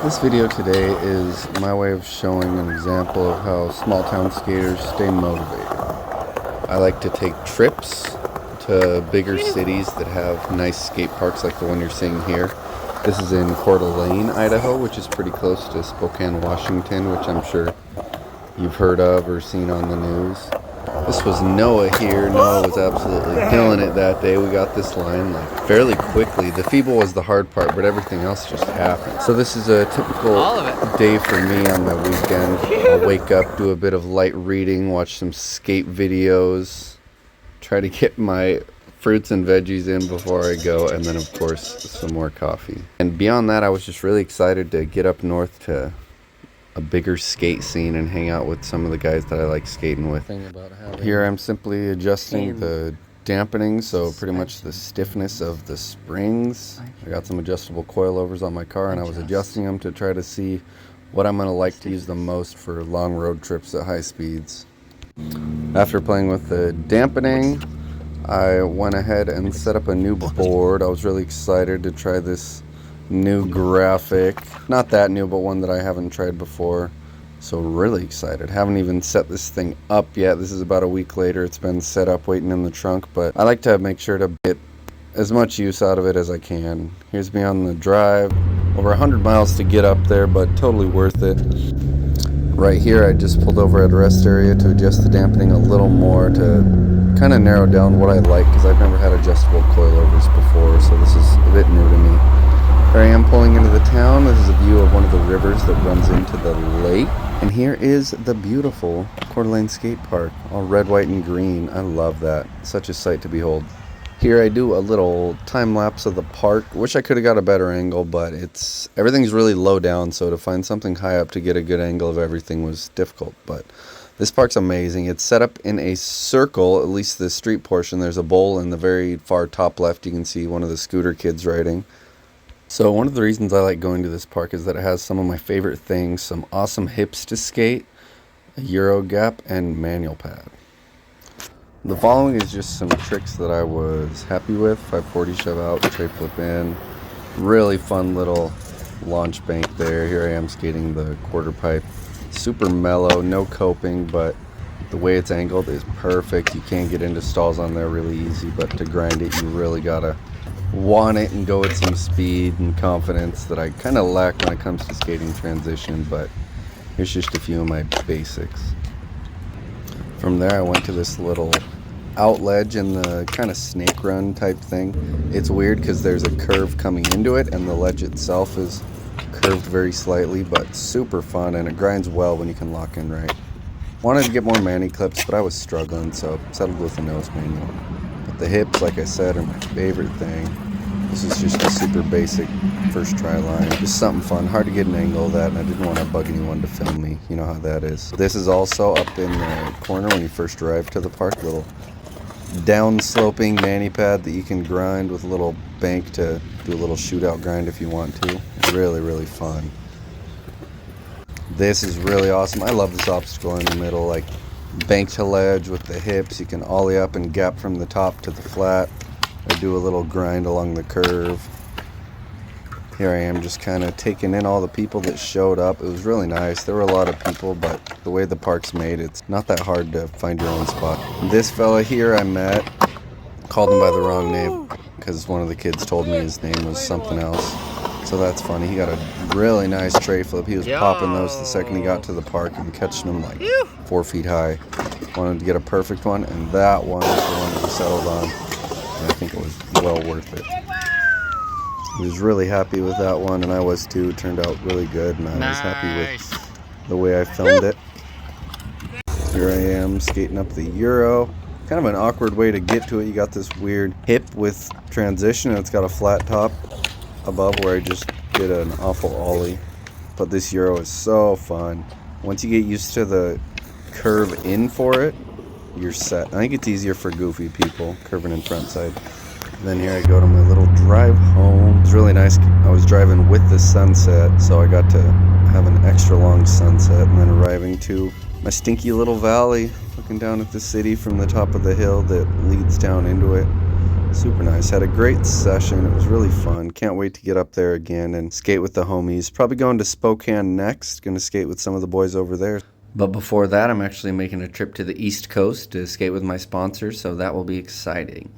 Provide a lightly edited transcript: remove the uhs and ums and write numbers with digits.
This video today is my way of showing an example of how small town skaters stay motivated. I like to take trips to bigger cities that have nice skate parks like the one you're seeing here. This is in Coeur d'Alene, Idaho, which is pretty close to Spokane, Washington, which I'm sure you've heard of or seen on the news. This was Noah here. Noah was absolutely killing it that day. We got this line like fairly quickly. The feeble was the hard part, but everything else just happened. So this is a typical day for me on my weekend. I'll wake up, do a bit of light reading, watch some skate videos, try to get my fruits and veggies in before I go, and then of course some more coffee. And beyond that, I was just really excited to get up north to a bigger skate scene and hang out with some of the guys that I like skating with. Here I'm simply adjusting the dampening, so pretty much the stiffness of the springs. I got some adjustable coilovers on my car and I was adjusting them to try to see what I'm going to like to use the most for long road trips at high speeds. After playing with the dampening, I went ahead and set up a new board. I was really excited to try this new graphic. Not that new, but one that I haven't tried before. So really excited. Haven't even set this thing up yet. This is about a week later. It's been set up waiting in the trunk, but I like to make sure to get as much use out of it as I can. Here's me on the drive. Over 100 miles to get up there, but totally worth it. Right here, I just pulled over at a rest area to adjust the dampening a little more to kind of narrow down what I like, because I've never had adjustable coilovers before, so this is a bit new to me. Here I am pulling into the town. This is a view of one of the rivers that runs into the lake. And here is the beautiful Coeur d'Alene skate park, all red, white, and green. I love that. Such a sight to behold. Here I do a little time lapse of the park. Wish I could have got a better angle, but everything's really low down, so to find something high up to get a good angle of everything was difficult. But this park's amazing. It's set up in a circle, at least the street portion. There's a bowl in the very far top left. You can see one of the scooter kids riding. So one of the reasons I like going to this park is that it has some of my favorite things, some awesome hips to skate, a Euro gap, and manual pad. The following is just some tricks that I was happy with. 540 shove out, tray flip in. Really fun little launch bank there. Here I am skating the quarter pipe. Super mellow, no coping, but the way it's angled is perfect. You can get into stalls on there really easy, but to grind it, you really gotta want it and go with some speed and confidence that I kind of lack when it comes to skating transition, but here's just a few of my basics. From there I went to this little out ledge in the kind of snake run type thing. It's weird because there's a curve coming into it and the ledge itself is curved very slightly, but super fun, and it grinds well when you can lock in right. Wanted to get more mani clips, but I was struggling, so settled with a nose manual. But the hips, like I said, are my favorite thing. This is just a super basic first try line. Just something fun. Hard to get an angle of that, and I didn't want to bug anyone to film me. You know how that is. This is also up in the corner when you first drive to the park. Little down-sloping mani pad that you can grind with a little bank to do a little shootout grind if you want to. Really, really fun. This is really awesome. I love this obstacle in the middle, like bank to ledge with the hips. You can ollie up and gap from the top to the flat. I do a little grind along the curve. Here I am just kind of taking in all the people that showed up. It was really nice. There were a lot of people, but the way the park's made, it's not that hard to find your own spot. This fella here I met, called him by the wrong name because one of the kids told me his name was something else. So that's funny. He got a really nice tray flip. He was popping those the second he got to the park and catching them like 4 feet high. Wanted to get a perfect one, and that one is the one that we settled on. And I think it was well worth it. He was really happy with that one, and I was too. It turned out really good, and I was happy with the way I filmed it. Here I am skating up the Euro. Kind of an awkward way to get to it. You got this weird hip with transition, and it's got a flat top above where I just did an awful ollie. But this Euro is so fun. Once you get used to the curve in for it, you're set. I think it's easier for goofy people, curving in front side. And then here I go to my little drive home. It's really nice. I was driving with the sunset, so I got to have an extra long sunset, and then arriving to my stinky little valley, looking down at the city from the top of the hill that leads down into it. Super nice. Had a great session. It was really fun. Can't wait to get up there again and skate with the homies. Probably going to Spokane next. Going to skate with some of the boys over there. But before that, I'm actually making a trip to the East Coast to skate with my sponsors, so that will be exciting.